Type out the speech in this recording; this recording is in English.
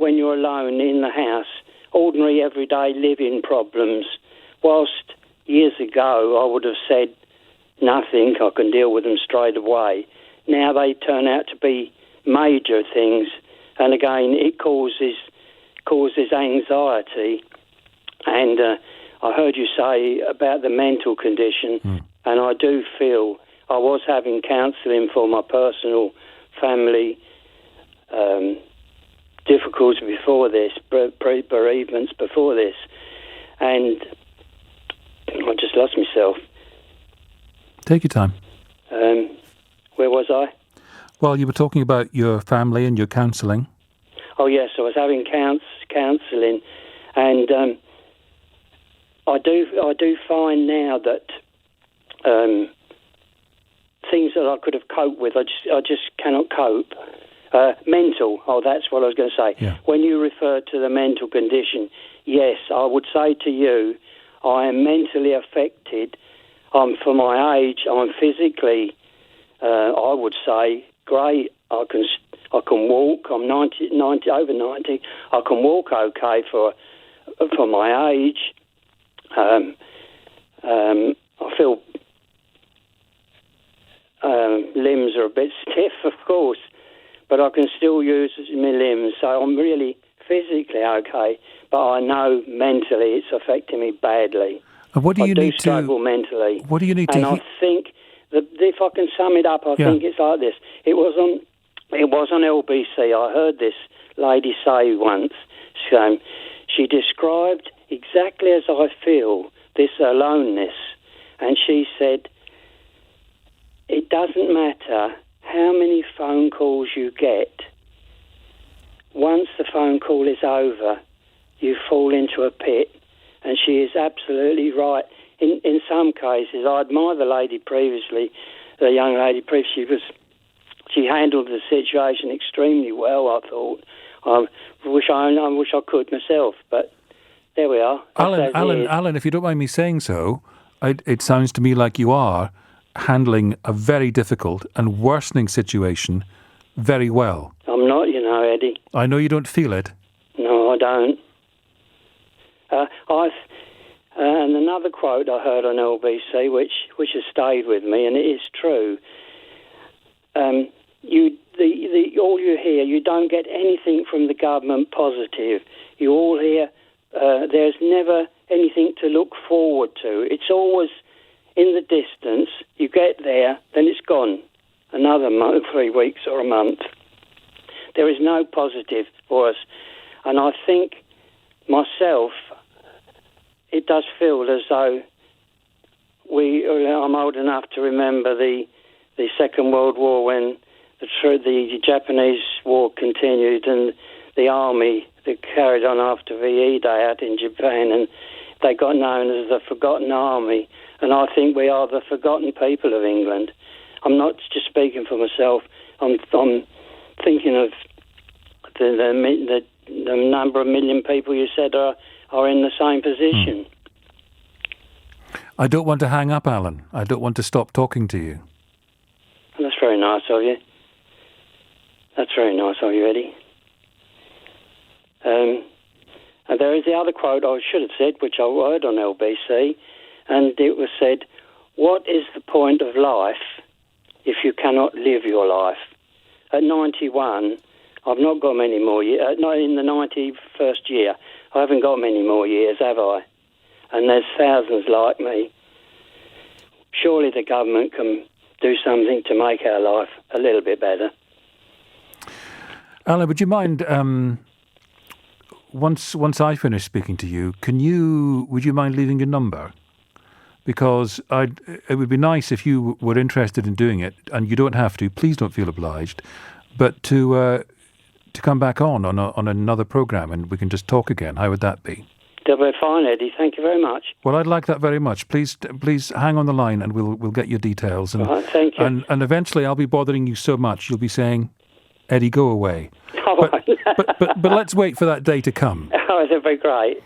when you're alone in the house, ordinary everyday living problems, whilst years ago I would have said nothing, I can deal with them straight away. Now they turn out to be major things, and again it causes anxiety. And I heard you say about the mental condition, and I do feel I was having counselling for my personal family difficulties before this, bereavements before this, and I just lost myself. Take your time. Where was I? Well, you were talking about your family and your counselling. Oh yes, I was having counselling, and I do find now that things that I could have coped with, I just cannot cope. Mental. Oh, that's what I was going to say. Yeah. When you refer to the mental condition, yes, I would say to you, I am mentally affected. For my age, I'm physically, I would say, great. I can walk. I'm 90, over 90. I can walk okay for my age. I feel limbs are a bit stiff, of course, but I can still use my limbs. So I'm really physically okay, but I know mentally it's affecting me badly. And what do you need to struggle mentally? What do you need to? And I think that if I can sum it up, I think it's like this. It was on LBC. I heard this lady say once. She described exactly as I feel this aloneness, and she said, "It doesn't matter how many phone calls you get. Once the phone call is over, you fall into a pit." And she is absolutely right. In some cases, I admire the lady previously, the young lady previously. She handled the situation extremely well, I thought. I wish I could myself, but there we are. Alan, if you don't mind me saying so, it sounds to me like you are handling a very difficult and worsening situation very well. I'm not, Eddie. I know you don't feel it. No, I don't. And another quote I heard on LBC, which has stayed with me, and it is true. All you hear, you don't get anything from the government positive. You all hear there's never anything to look forward to. It's always in the distance. You get there, then it's gone. Another month, 3 weeks or a month. There is no positive for us. And I think myself, it does feel as though I'm old enough to remember the Second World War when the Japanese war continued and the army that carried on after VE Day out in Japan, and they got known as the Forgotten Army. And I think we are the forgotten people of England. I'm not just speaking for myself. I'm thinking of the number of million people you said are in the same position. I don't want to hang up, Alan. I don't want to stop talking to you. That's very nice of you. That's very nice of you, Eddie. And there is the other quote I should have said, which I heard on LBC, and it was said, "What is the point of life if you cannot live your life?" At 91, I've not got many more years. Not in the 91st year. I haven't got many more years, have I? And there's thousands like me. Surely the government can do something to make our life a little bit better. Alan, would you mind, once I finish speaking to you, would you mind leaving your number? Because it would be nice if you were interested in doing it, and you don't have to, please don't feel obliged, but to come back on another programme and we can just talk again. How would that be? That'll be fine, Eddie. Thank you very much. Well, I'd like that very much. Please hang on the line and we'll get your details. And, right, thank you. And eventually I'll be bothering you so much you'll be saying, "Eddie, go away." Oh, but let's wait for that day to come. Oh, that'd be great.